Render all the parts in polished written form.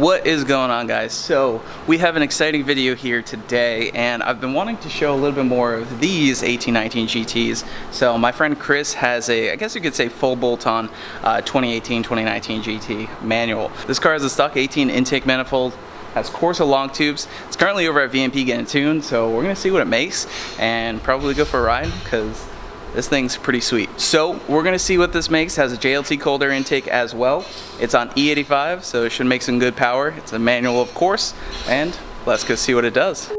What is going on, guys? So we have an exciting video here today, and I've been wanting to show a little bit more of these 1819 GTs. So my friend Chris has a, I guess you could say, full bolt-on 2018-2019 GT manual. This car has a stock 18 intake manifold, has Corsa long tubes. It's currently over at VMP getting tuned, so we're gonna see what it makes and probably go for a ride because this thing's pretty sweet. So we're gonna see what this makes. Has a JLT cold air intake as well. It's on E85, so it should make some good power. It's a manual, of course, and let's go see what it does.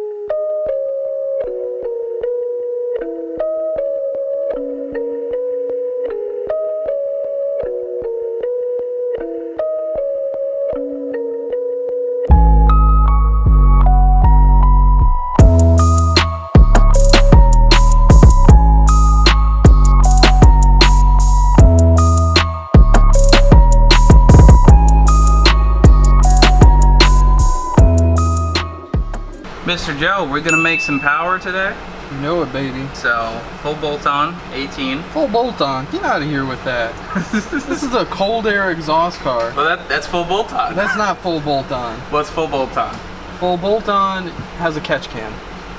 Mr. Joe, we're gonna make some power today. You know it, baby. So, full bolt-on, 18. Full bolt-on? Get out of here with that. This is a cold air exhaust car. Well, that's full bolt-on. That's not full bolt-on. What's full bolt-on? Full bolt-on has a catch can.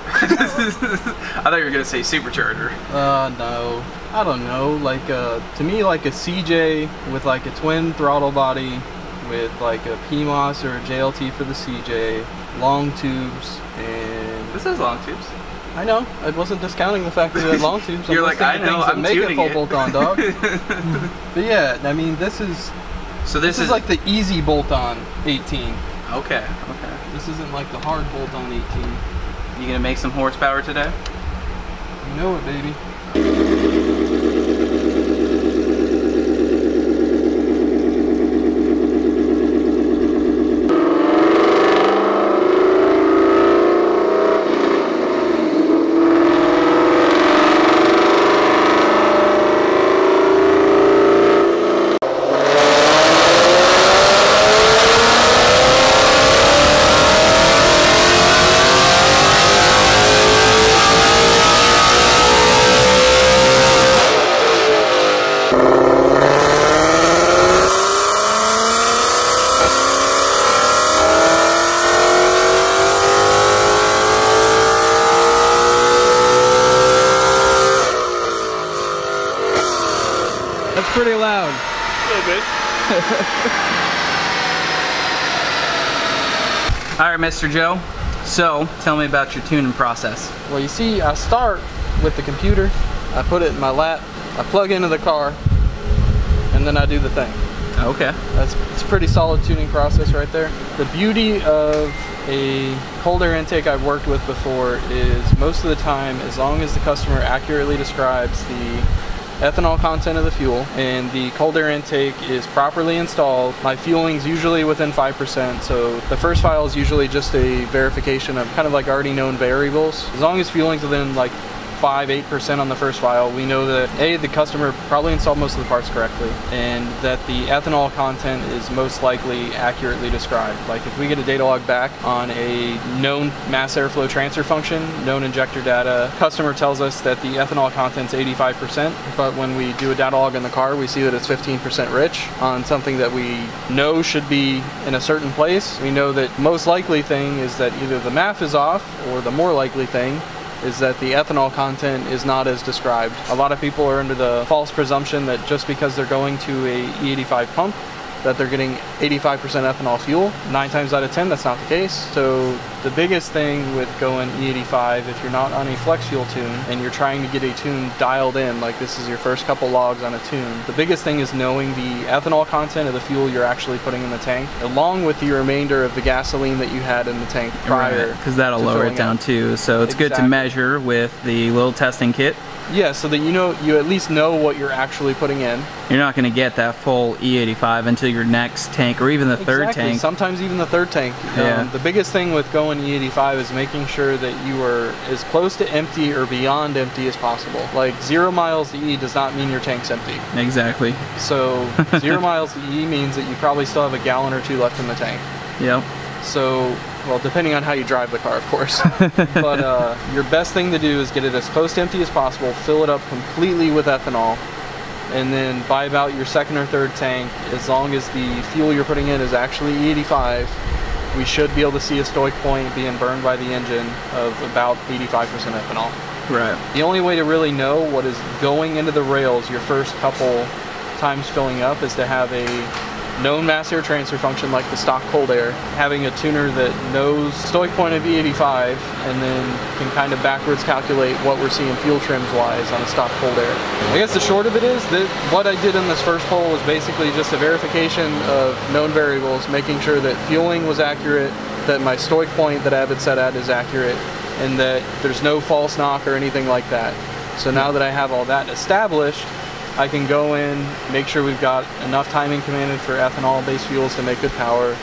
I thought you were gonna say supercharger. No. I don't know. Like, to me, like a CJ with like a twin throttle body with like a PMOS or a JLT for the CJ, long tubes, and this has long tubes. I know. I wasn't discounting the fact that it had long tubes. You're like, I know. I'm make tuning it full bolt-on, dog. But yeah, I mean, this is. So this is like the easy bolt-on 18. Okay. This isn't like the hard bolt-on 18. You gonna make some horsepower today? You know it, baby. That's pretty loud. A little bit. Alright, Mr. Joe. So, tell me about your tuning process. Well, you see, I start with the computer, I put it in my lap, I plug into the car, and then I do the thing. Okay. It's a pretty solid tuning process right there. The beauty of a cold air intake I've worked with before is most of the time, as long as the customer accurately describes the ethanol content of the fuel and the cold air intake is properly installed, my fueling's usually within 5%. So the first file is usually just a verification of kind of like already known variables. As long as fueling's within like 5-8% on the first file, we know that A, the customer probably installed most of the parts correctly, and that the ethanol content is most likely accurately described. Like if we get a data log back on a known mass airflow transfer function, known injector data, customer tells us that the ethanol content's 85%, but when we do a data log in the car, we see that it's 15% rich on something that we know should be in a certain place. We know that most likely thing is that either the math is off, or the more likely thing is that the ethanol content is not as described. A lot of people are under the false presumption that just because they're going to a E85 pump, that they're getting 85% ethanol fuel. 9 times out of 10, that's not the case. So the biggest thing with going E85, if you're not on a flex fuel tune and you're trying to get a tune dialed in, like this is your first couple logs on a tune, the biggest thing is knowing the ethanol content of the fuel you're actually putting in the tank, along with the remainder of the gasoline that you had in the tank prior. Because that'll lower it down too. So it's good to measure with the little testing kit. Yeah, so that you at least know what you're actually putting in. You're not going to get that full E85 until your next tank, or even the third tank. Sometimes even the third tank. Yeah. The biggest thing with going E85 is making sure that you are as close to empty or beyond empty as possible. Like 0 miles to E does not mean your tank's empty. Exactly. So 0 miles to E means that you probably still have a gallon or two left in the tank. Yep. So, well, depending on how you drive the car, of course. But your best thing to do is get it as close to empty as possible, fill it up completely with ethanol, and then by about your second or third tank, as long as the fuel you're putting in is actually E85, we should be able to see a stoic point being burned by the engine of about 85% ethanol. Right. The only way to really know what is going into the rails your first couple times filling up is to have a known mass air transfer function like the stock cold air, having a tuner that knows stoic point of E85 and then can kind of backwards calculate what we're seeing fuel trims wise on a stock cold air. I guess the short of it is that what I did in this first poll was basically just a verification of known variables, making sure that fueling was accurate, that my stoic point that I have it set at is accurate, and that there's no false knock or anything like that. So now that I have all that established, I can go in, make sure we've got enough timing commanded for ethanol-based fuels to make good power,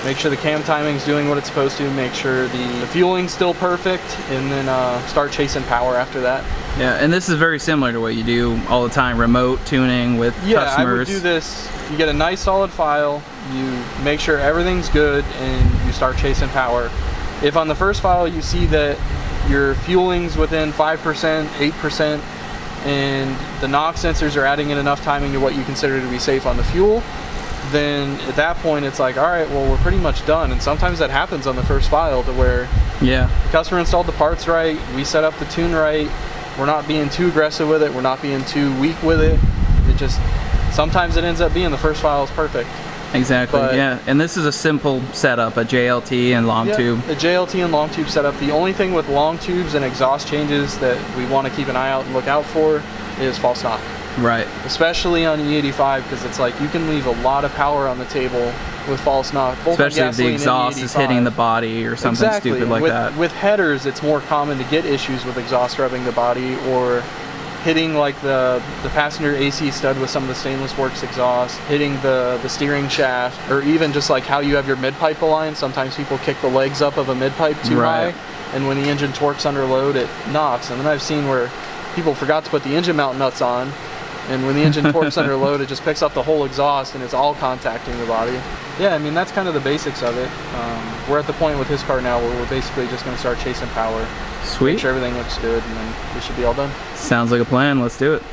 make sure the cam timing's doing what it's supposed to, make sure the fueling's still perfect, and then start chasing power after that. Yeah, and this is very similar to what you do all the time, remote tuning with customers. Yeah, I would do this. You get a nice solid file, you make sure everything's good, and you start chasing power. If on the first file you see that your fueling's within 5%, 8%, and the knock sensors are adding in enough timing to what you consider to be safe on the fuel, then at that point it's like, all right, well, we're pretty much done. And sometimes that happens on the first file to where the customer installed the parts right, we set up the tune right, we're not being too aggressive with it, we're not being too weak with it. It just, sometimes it ends up being the first file is perfect. Exactly, but, yeah. And this is a simple setup, a JLT and Longtube. Yeah, a JLT and Longtube setup. The only thing with long tubes and exhaust changes that we want to keep an eye out and look out for is false knock. Right. Especially on E85, because it's like you can leave a lot of power on the table with false knock. Especially if the exhaust is hitting the body or something stupid like that. With headers, it's more common to get issues with exhaust rubbing the body or hitting like the passenger AC stud with some of the stainless works exhaust, hitting the steering shaft, or even just like how you have your mid-pipe aligned. Sometimes people kick the legs up of a mid-pipe too high, and when the engine torques under load, it knocks. And then I've seen where people forgot to put the engine mount nuts on, and when the engine torques under load, it just picks up the whole exhaust and it's all contacting the body. Yeah, I mean, that's kind of the basics of it. We're at the point with his car now where we're basically just going to start chasing power. Sweet. Make sure everything looks good, and then we should be all done. Sounds like a plan. Let's do it.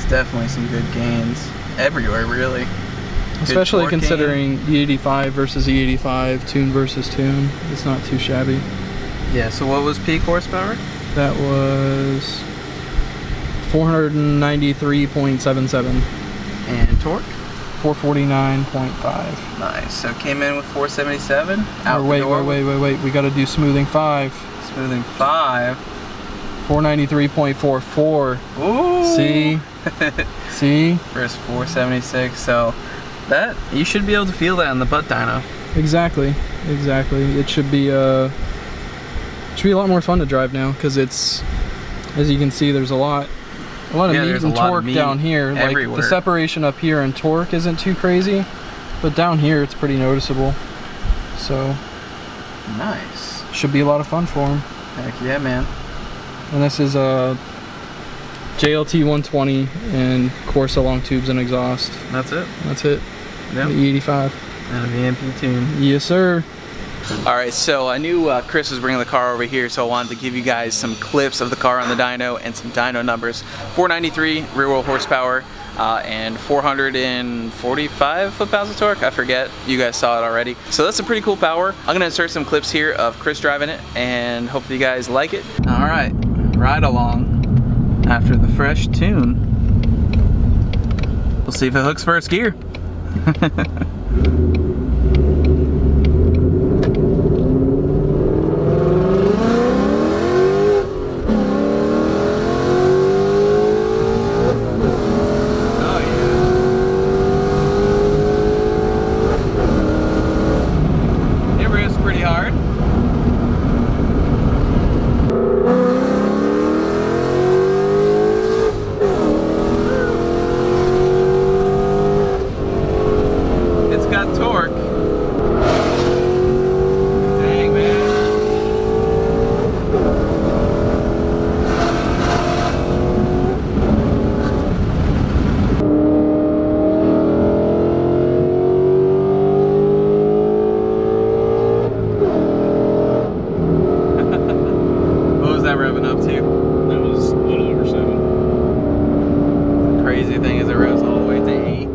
Definitely some good gains everywhere, really. Especially considering E85 versus E85, tune versus tune. It's not too shabby. Yeah, so what was peak horsepower? That was 493.77. And torque? 449.5. Nice. So came in with 477. Out wait. We got to do smoothing 5. Smoothing 5. 493.44. Ooh. See? See? First 476. So that you should be able to feel that in the butt dyno. Exactly. It should be a lot more fun to drive now because it's, as you can see, there's a lot of meat and torque down here. Everywhere. Like the separation up here in torque isn't too crazy, but down here it's pretty noticeable. So nice. Should be a lot of fun for him. Heck yeah, man. And this is a JLT 120 and Corsa long tubes and exhaust. That's it. Yep. The E85. And a VMP tune. Yes, sir. Alright, so I knew Chris was bringing the car over here, so I wanted to give you guys some clips of the car on the dyno and some dyno numbers. 493 rear wheel horsepower and 445 foot-pounds of torque. I forget. You guys saw it already. So that's some pretty cool power. I'm going to insert some clips here of Chris driving it, and hopefully you guys like it. Alright, ride along after the fresh tune. We'll see if it hooks first gear. pretty hard. It's got torque. Dang, man. Revving up to? That was a little over 7. Crazy thing is it revs all the way to 8.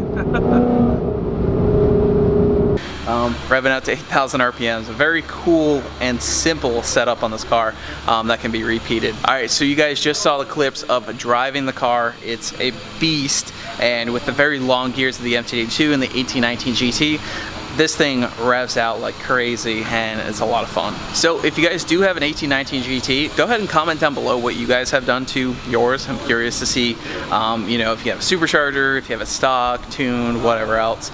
Revving out to 8,000 RPMs. A very cool and simple setup on this car that can be repeated. Alright, so you guys just saw the clips of driving the car. It's a beast, and with the very long gears of the MT82 and the 1819 GT, this thing revs out like crazy and it's a lot of fun. So if you guys do have an 1819 GT, go ahead and comment down below what you guys have done to yours. I'm curious to see, you know, if you have a supercharger, if you have a stock, tuned, whatever else.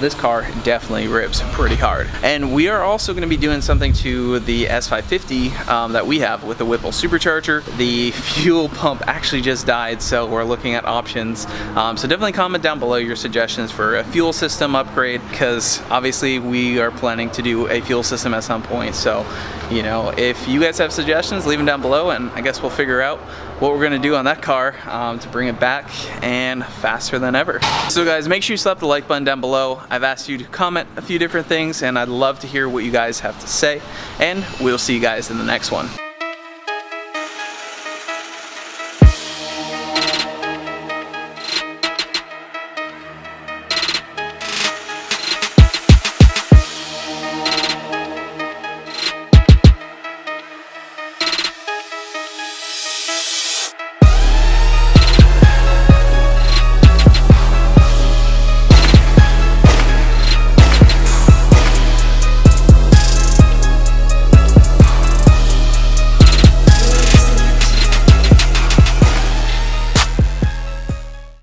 This car definitely rips pretty hard. And we are also going to be doing something to the S550 that we have with the Whipple supercharger. The fuel pump actually just died, so we're looking at options. So definitely comment down below your suggestions for a fuel system upgrade, because obviously we are planning to do a fuel system at some point. So, you know, if you guys have suggestions, leave them down below, and I guess we'll figure out what we're gonna do on that car to bring it back and faster than ever. So guys, make sure you slap the like button down below. I've asked you to comment a few different things, and I'd love to hear what you guys have to say, and we'll see you guys in the next one.